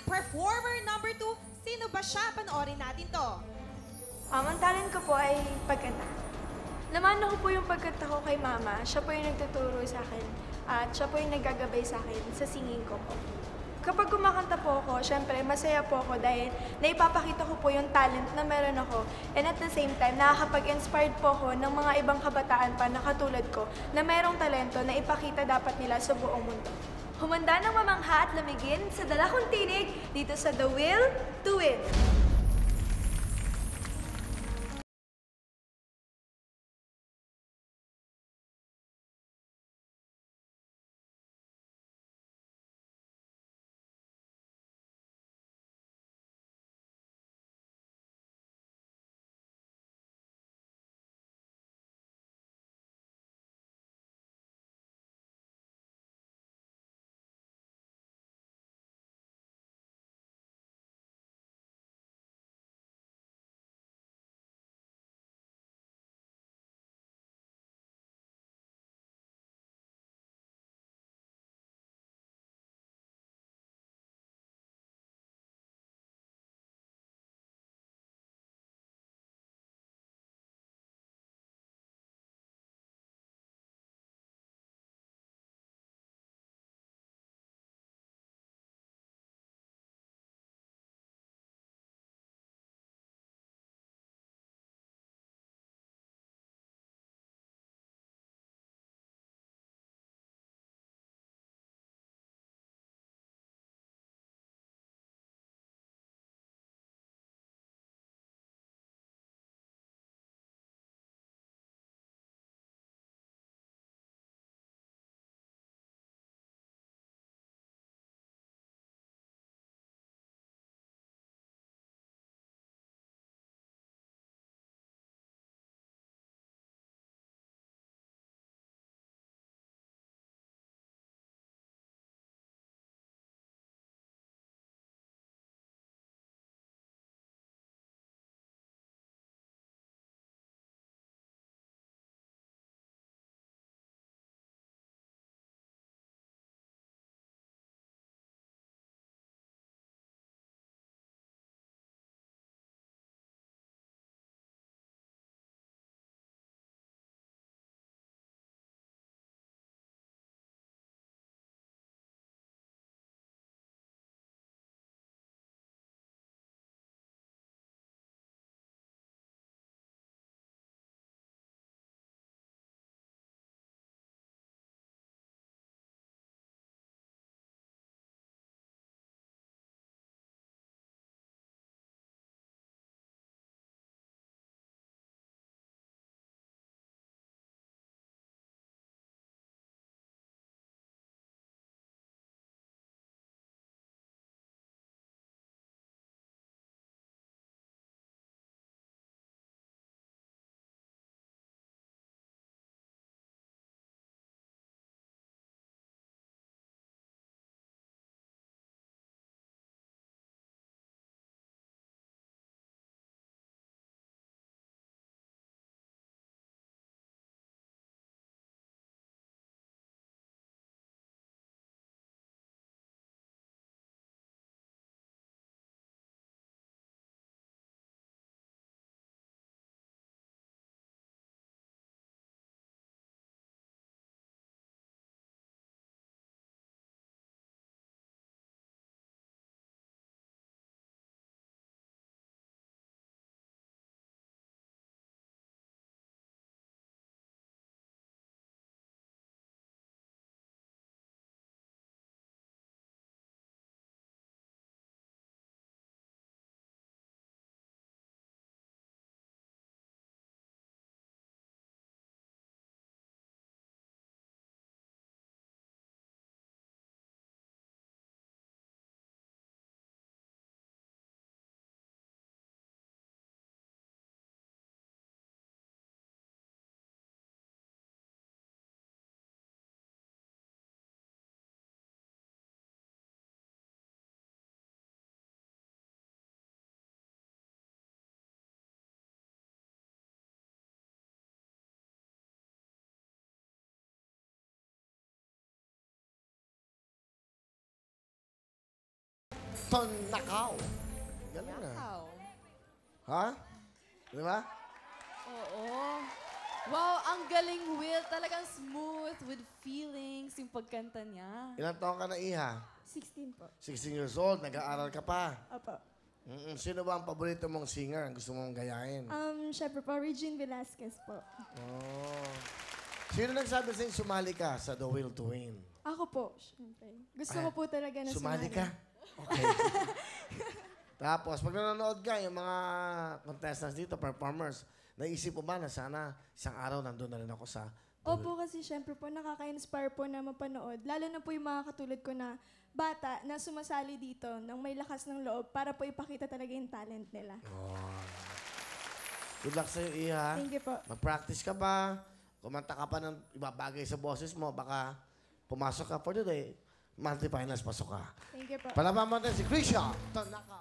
performer number 2. Sino ba siya? Panoorin natin to. Ang talent ko po ay pagkanta. Namana ko po yung pagkanta ko kay Mama. Siya po yung nagtuturo sa akin at siya po yung naggagabay sa akin sa singing ko po. Kapag kumakanta po ako, syempre masaya po ako dahil naipapakita ko po yung talent na meron ako. And at the same time, nakakapag-inspired po ako ng mga ibang kabataan pa na katulad ko na merong talento na ipakita dapat nila sa buong mundo. Humanda ng mamangha at lamigin sa Dalakong Tinig dito sa The Will to Win. Tonakaw. Galing na. Wow. Ha? Di ba? Oo. Wow, ang galing, Will. Talagang smooth, with feelings, yung pagkanta niya. Ilang taon ka na, Iha? 16 po. 16 years old, nag-aaral ka pa. Opo. Sino ba ang paborito mong singer ang gusto mong gayahin? Syempre po, Regine Velasquez po. Oh. Sino nagsabi sa'yo sumali ka sa The Will to Win? Ako po, syempre. Gusto ko po talaga na Sumali ka? Okay. Tapos, pag nanonood ka, yung mga contestants dito, performers, naisip mo ba na sana isang araw nandun na rin ako sa... Opo, kasi syempre po, nakaka-inspire po na mapanood. Lalo na po yung mga katulad ko na bata na sumasali dito nang may lakas ng loob para po ipakita talaga yung talent nila. Good luck sa'yo, Iha. Thank you po. Mag-practice ka pa. Kumanta ka pa ng ibabagay sa boses mo. Baka pumasok ka for today. Multi-finals, pasok ka. Thank you po. Palaban mo natin si Krisha Tanaka.